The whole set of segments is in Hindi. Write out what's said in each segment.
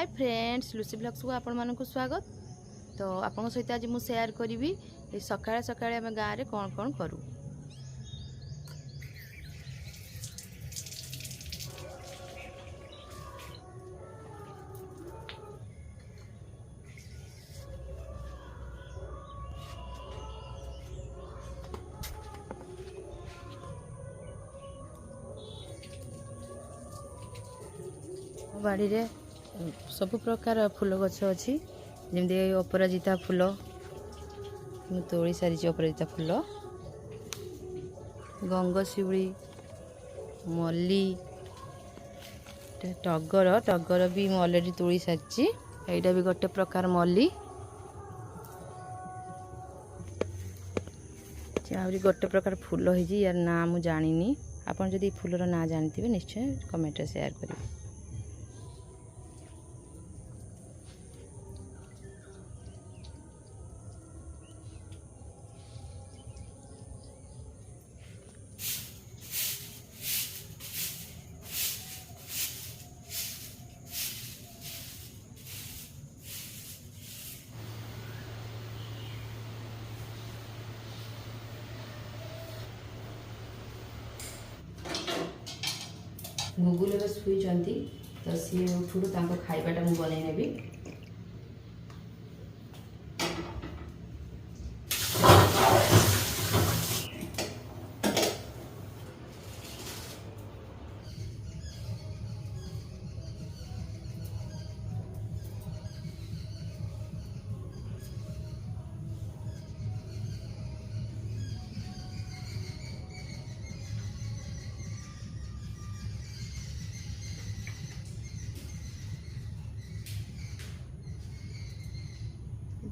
हाय फ्रेंड्स, लुसी ब्लॉग्स को आपण मानक स्वागत। तो आपन सहित आज मुझे शेयर करी सकाळे सकाळे आम गाँव में कौन कौन करूँ। बाड़ी रे सब प्रकार फूल गछ अच्छी जमी अपराजिता फूल तोड़ी सारी अपराजिता फूल गंगशिउली मल्ली टगर टगर भी मैं अलरेडी तोड़ी सारी। यहाँ भी गोटे प्रकार मल्ली आहरी गोटे प्रकार फूल होती यार ना मुझे जानी। आपन जदि फूलर ना जानते निश्चय कमेंट शेयर करेंगे। गुगुल बस शुई तो सी उठू खाइबाटा मुझे बनई नेबी।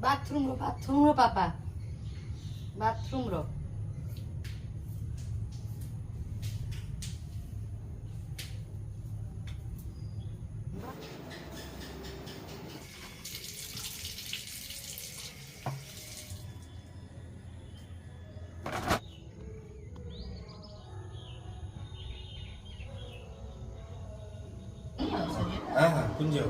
बाथरूम रो पापा बाथरूम रो हाँ कुंजो